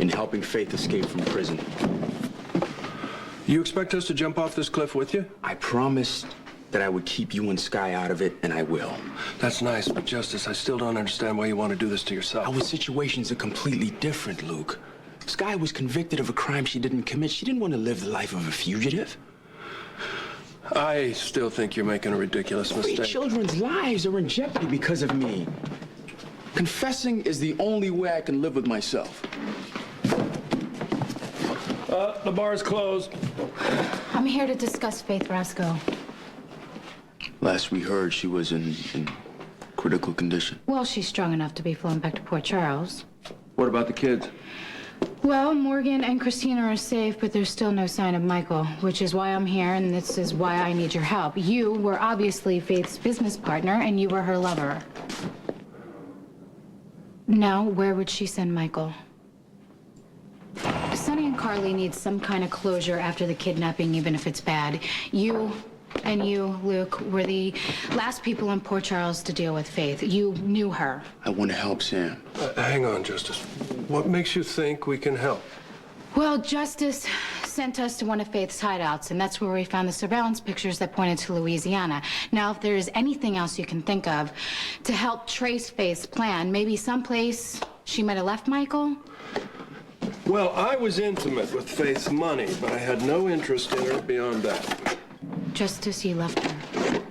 in helping Faith escape from prison. You expect us to jump off this cliff with you? I promised that I would keep you and Skye out of it, and I will. That's nice, but Justice, I still don't understand why you want to do this to yourself. Our situations are completely different, Luke. Skye was convicted of a crime she didn't commit. She didn't want to live the life of a fugitive. I still think you're making a ridiculous mistake. 3 children's lives are in jeopardy because of me. Confessing is the only way I can live with myself. The bar's closed. I'm here to discuss Faith Rasco. Last we heard, she was in critical condition. Well, she's strong enough to be flown back to Port Charles. What about the kids? Well, Morgan and Christina are safe, but there's still no sign of Michael, which is why I'm here, and this is why I need your help. You were obviously Faith's business partner, and you were her lover. Now, where would she send Michael? Sonny and Carly need some kind of closure after the kidnapping, even if it's bad. You and you, Luke, were the last people in Port Charles to deal with Faith. You knew her. I want to help Sam. Hang on, Justice. What makes you think we can help? Well, Justice sent us to one of Faith's hideouts, and that's where we found the surveillance pictures that pointed to Louisiana. Now, if there is anything else you can think of to help trace Faith's plan, maybe someplace she might have left Michael? Well, I was intimate with Faith's money, but I had no interest in her beyond that. Justice, you left her.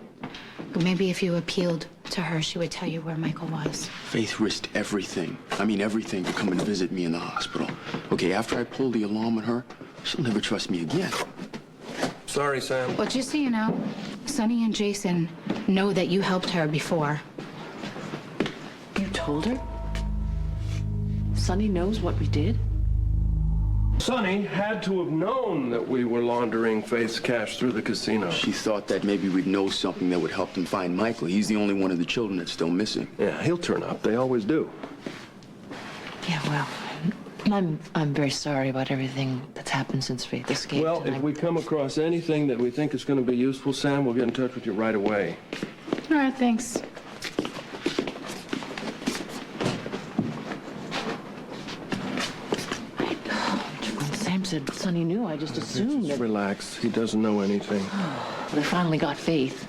But maybe if you appealed to her, she would tell you where Michael was. Faith risked everything. I mean everything to come and visit me in the hospital. Okay, after I pulled the alarm on her, she'll never trust me again. Sorry, Sam. Well, just so you know, Sonny and Jason know that you helped her before. You told her? Sonny knows what we did? Sonny had to have known that we were laundering Faith's cash through the casino. She thought that maybe we'd know something that would help them find Michael. He's the only one of the children that's still missing. Yeah, he'll turn up. They always do. Yeah, well, I'm very sorry about everything that's happened since Faith escaped. Well, if we come across anything that we think is going to be useful, Sam, we'll get in touch with you right away. All right, thanks. Sam said Sonny knew. I just assumed Just that... relax. He doesn't know anything. They finally got Faith.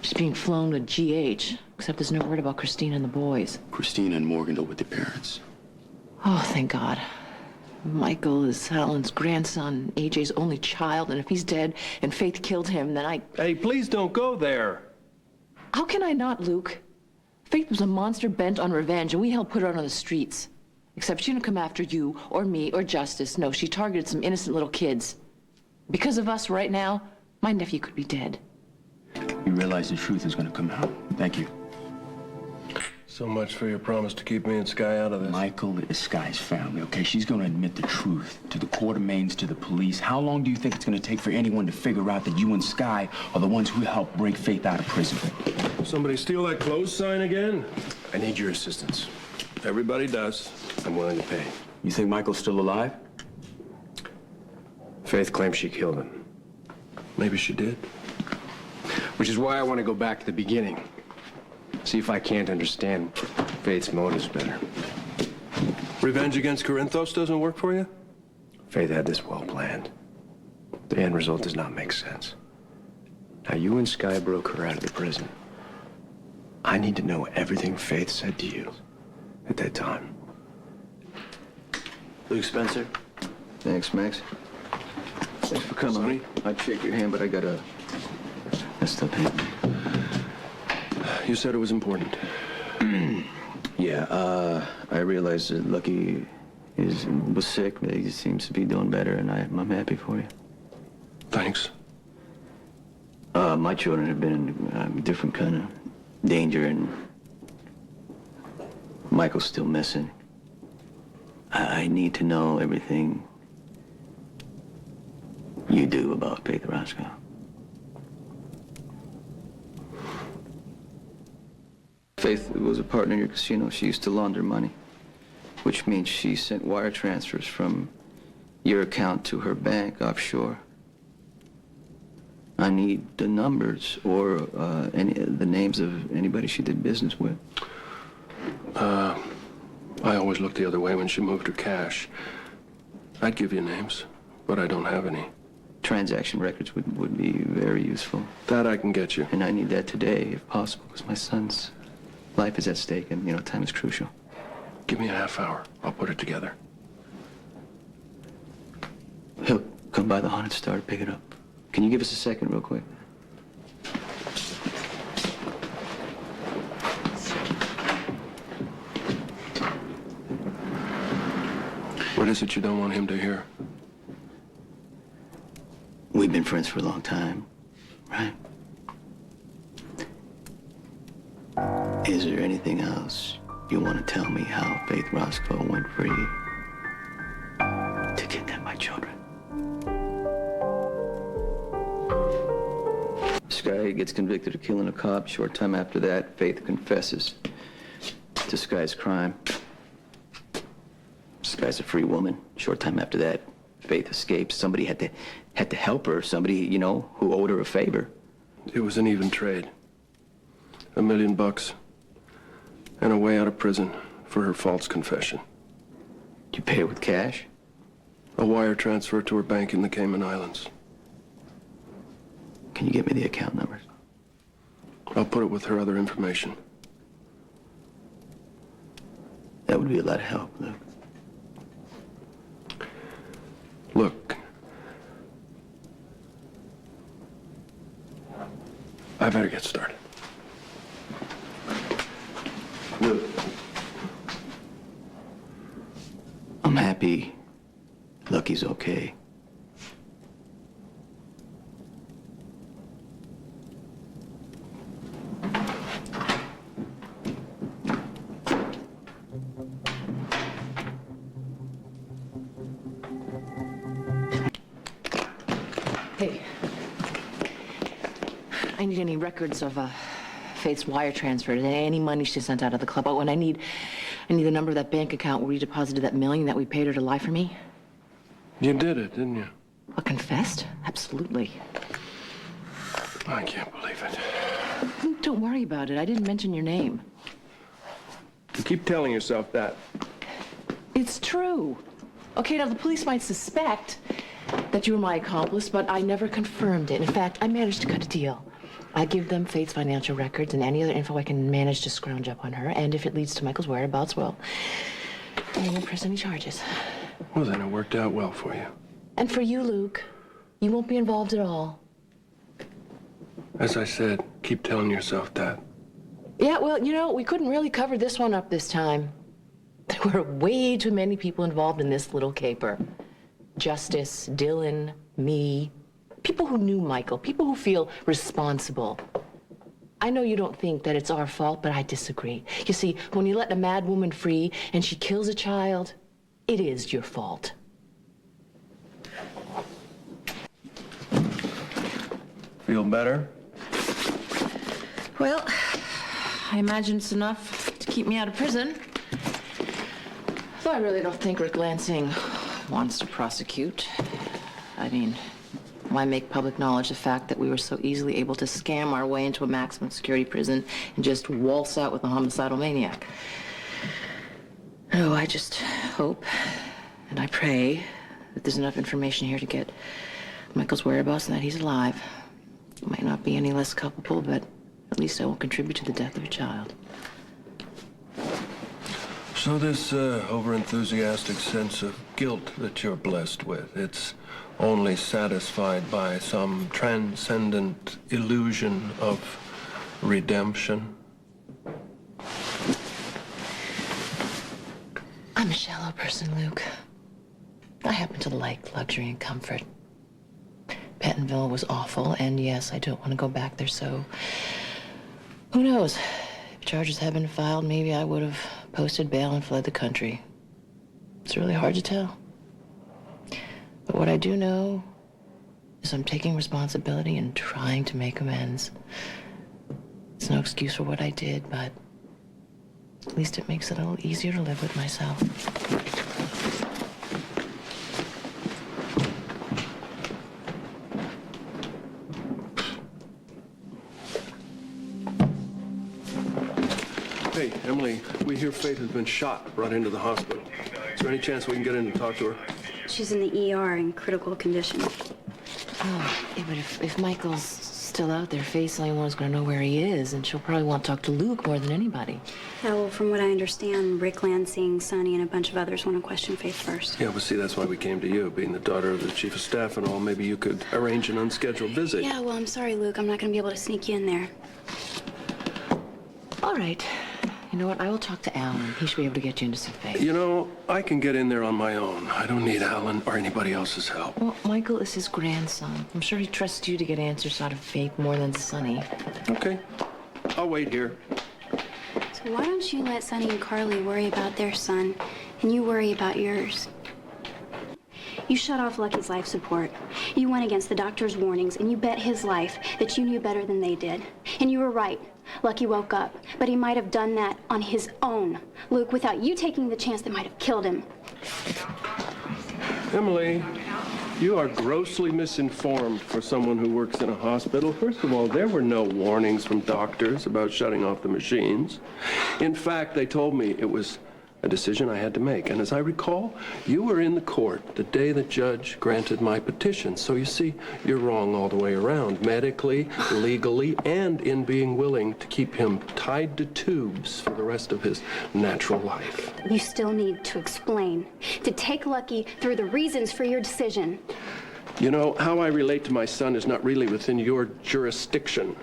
She's being flown to GH, except there's no word about Christina and the boys. Christina and Morgan are with their parents. Oh, thank God. Michael is Helen's grandson, AJ's only child, and if he's dead and Faith killed him, then I... Hey, please don't go there. How can I not, Luke? Faith was a monster bent on revenge, and we helped put her out on the streets. Except she didn't come after you, or me, or Justice. No, she targeted some innocent little kids. Because of us right now, my nephew could be dead. You realize the truth is going to come out. Thank you. So much for your promise to keep me and Skye out of this. Michael is Skye's family, okay? She's going to admit the truth to the Court of Mains, to the police. How long do you think it's going to take for anyone to figure out that you and Skye are the ones who helped break Faith out of prison? Somebody steal that close sign again? I need your assistance. Everybody does. I'm willing to pay. You think Michael's still alive? Faith claims she killed him. Maybe she did. Which is why I want to go back to the beginning. See if I can't understand Faith's motives better. Revenge against Corinthos doesn't work for you? Faith had this well planned. The end result does not make sense. Now, you and Skye broke her out of the prison. I need to know everything Faith said to you at that time. Luke Spencer. Thanks, Max. Thanks for coming. Sonny? I'd shake your hand, but I got a messed up hand. You said it was important. Yeah, I realized that Lucky was sick, but he seems to be doing better, and I'm happy for you. Thanks. My children have been in different kind of danger, and Michael's still missing. I need to know everything you do about Faith Rasco. Faith was a partner in your casino. She used to launder money, which means she sent wire transfers from your account to her bank offshore. I need the numbers or the names of anybody she did business with. I always looked the other way when she moved her cash. I'd give you names, but I don't have any. Transaction records would be very useful. That I can get you. And I need that today, if possible, because my son's life is at stake, and, you know, time is crucial. Give me a half hour. I'll put it together. He'll come by the Haunted Star to pick it up. Can you give us a second real quick? What is it you don't want him to hear? We've been friends for a long time, right? Is there anything else you want to tell me how Faith Roscoe went free to kidnap my children? Skye gets convicted of killing a cop. Short time after that, Faith confesses to Skye's crime. Skye's a free woman. Short time after that, Faith escapes. Somebody had to help her. Somebody, you know, who owed her a favor. It was an even trade. $1 million and a way out of prison for her false confession. Did you pay her with cash? A wire transfer to her bank in the Cayman Islands. Can you get me the account numbers? I'll put it with her other information. That would be a lot of help, Luke. Look, I better get started. Luke. I'm happy Lucky's okay. Hey, I need any records of Faith's wire transfer, any money she sent out of the club. Oh, and I need the number of that bank account where we deposited that $1 million that we paid her to lie for me. You did it, didn't you? Well, confessed? Absolutely. I can't believe it. Don't worry about it. I didn't mention your name. You keep telling yourself that. It's true. Okay, now the police might suspect that you were my accomplice, but I never confirmed it. In fact, I managed to cut a deal. I give them Faith's financial records and any other info I can manage to scrounge up on her, and if it leads to Michael's whereabouts, well, I won't press any charges. Well, then it worked out well for you. And for you, Luke, you won't be involved at all. As I said, keep telling yourself that. Yeah, well, you know, we couldn't really cover this one up this time. There were way too many people involved in this little caper. Justice, Dylan, me, people who knew Michael, people who feel responsible. I know you don't think that it's our fault, but I disagree. You see, when you let a mad woman free and she kills a child, it is your fault. Feel better? Well, I imagine it's enough to keep me out of prison. Though I really don't think Rick Lansing wants to prosecute. I mean, why make public knowledge the fact that we were so easily able to scam our way into a maximum security prison and just waltz out with a homicidal maniac? Oh, I just hope and I pray that there's enough information here to get Michael's whereabouts and that he's alive. It might not be any less culpable, but at least I won't contribute to the death of a child. So this over-enthusiastic sense of guilt that you're blessed with, it's only satisfied by some transcendent illusion of redemption? I'm a shallow person, Luke. I happen to like luxury and comfort. Pentonville was awful, and yes, I don't want to go back there, so who knows? If charges had been filed, maybe I would have posted bail and fled the country. It's really hard to tell. But what I do know is I'm taking responsibility and trying to make amends. It's no excuse for what I did, but at least it makes it a little easier to live with myself. Hey, Emily, we hear Faith has been shot, brought into the hospital. Is there any chance we can get in and talk to her? She's in the ER in critical condition. Oh, yeah, but if Michael's still out there, Faith's the only one who's going to know where he is, and she'll probably want to talk to Luke more than anybody. Yeah, well, from what I understand, Rick Lansing, Sonny, and a bunch of others want to question Faith first. Yeah, well, see, that's why we came to you. Being the daughter of the chief of staff and all, maybe you could arrange an unscheduled visit. Yeah, well, I'm sorry, Luke. I'm not going to be able to sneak you in there. All right. You know what? I will talk to Alan. He should be able to get you into some Faith. You know, I can get in there on my own. I don't need Alan or anybody else's help. Well, Michael is his grandson. I'm sure he trusts you to get answers out of Faith more than Sonny. Okay. I'll wait here. So why don't you let Sonny and Carly worry about their son, and you worry about yours? You shut off Lucky's life support. You went against the doctor's warnings, and you bet his life that you knew better than they did. And you were right. Lucky woke up, but he might have done that on his own. Luke, without you taking the chance that might have killed him. Emily, you are grossly misinformed for someone who works in a hospital. First of all, there were no warnings from doctors about shutting off the machines. In fact, they told me it was a decision I had to make. And as I recall, you were in the court the day the judge granted my petition. So you see, you're wrong all the way around, medically, legally, and in being willing to keep him tied to tubes for the rest of his natural life. You still need to explain, to take Lucky through the reasons for your decision. You know, how I relate to my son is not really within your jurisdiction.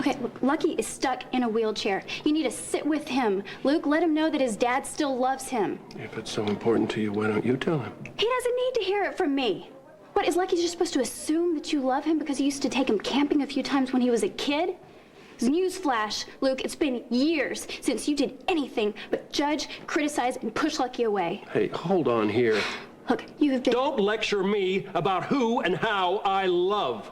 Okay, look, Lucky is stuck in a wheelchair. You need to sit with him. Luke, let him know that his dad still loves him. If it's so important to you, why don't you tell him? He doesn't need to hear it from me. What, is Lucky just supposed to assume that you love him because you used to take him camping a few times when he was a kid? Newsflash, Luke, it's been years since you did anything but judge, criticize, and push Lucky away. Hey, hold on here. Look, you have been... Don't lecture me about who and how I love.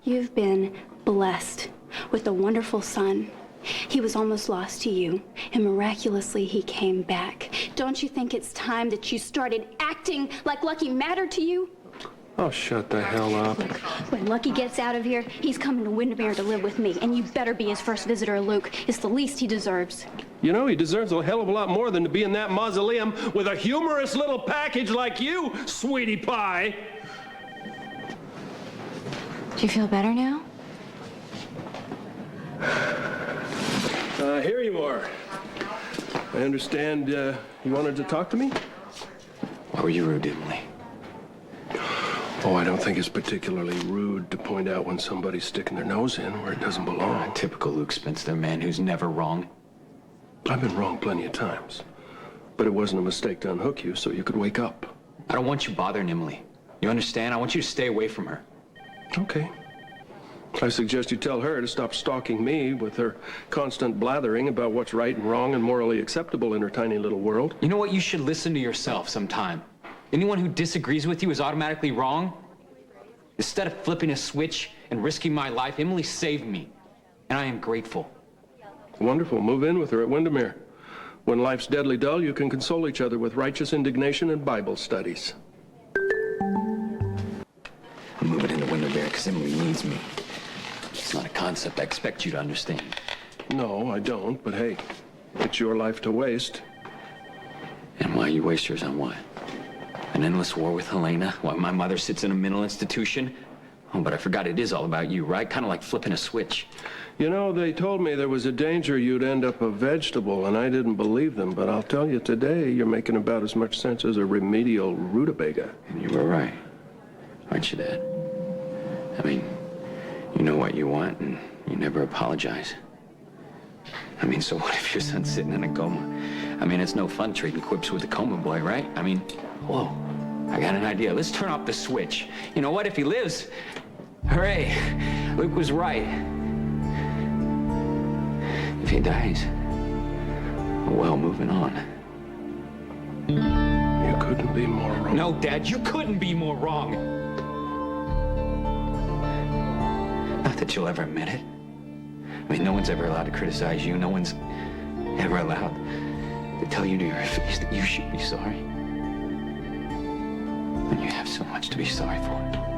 You've been blessed with a wonderful son. He was almost lost to you, and miraculously he came back. Don't you think it's time that you started acting like Lucky mattered to you? Oh, shut the hell up. Look, when Lucky gets out of here, he's coming to Windermere to live with me, and you better be his first visitor, Luke. It's the least he deserves. You know, he deserves a hell of a lot more than to be in that mausoleum with a humorous little package like you, sweetie pie. Do you feel better now? Here you are. I understand you wanted to talk to me? Why were you rude, Emily? Oh, I don't think it's particularly rude to point out when somebody's sticking their nose in where it doesn't belong. Typical Luke Spencer, man who's never wrong. I've been wrong plenty of times. But it wasn't a mistake to unhook you so you could wake up. I don't want you bothering Emily. You understand? I want you to stay away from her. Okay. I suggest you tell her to stop stalking me with her constant blathering about what's right and wrong and morally acceptable in her tiny little world. You know what? You should listen to yourself sometime. Anyone who disagrees with you is automatically wrong. Instead of flipping a switch and risking my life, Emily saved me. And I am grateful. Wonderful. Move in with her at Windermere. When life's deadly dull, you can console each other with righteous indignation and Bible studies. I'm moving into Windermere because Emily needs me. It's not a concept I expect you to understand. No, I don't, but hey, it's your life to waste. And why you waste yours on what? An endless war with Helena? Why my mother sits in a mental institution? Oh, but I forgot it is all about you, right? Kind of like flipping a switch. You know, they told me there was a danger you'd end up a vegetable, and I didn't believe them, but I'll tell you today, you're making about as much sense as a remedial rutabaga. And you were right. Aren't you, Dad? I mean, you know what you want, and you never apologize. I mean, so what if your son's sitting in a coma? I mean, it's no fun trading quips with a coma boy, right? I mean, whoa, I got an idea. Let's turn off the switch. You know what? If he lives, hooray, Luke was right. If he dies, well, moving on. You couldn't be more wrong. No, Dad, you couldn't be more wrong. Not that you'll ever admit it. I mean, no one's ever allowed to criticize you. No one's ever allowed to tell you to your face that you should be sorry. And you have so much to be sorry for.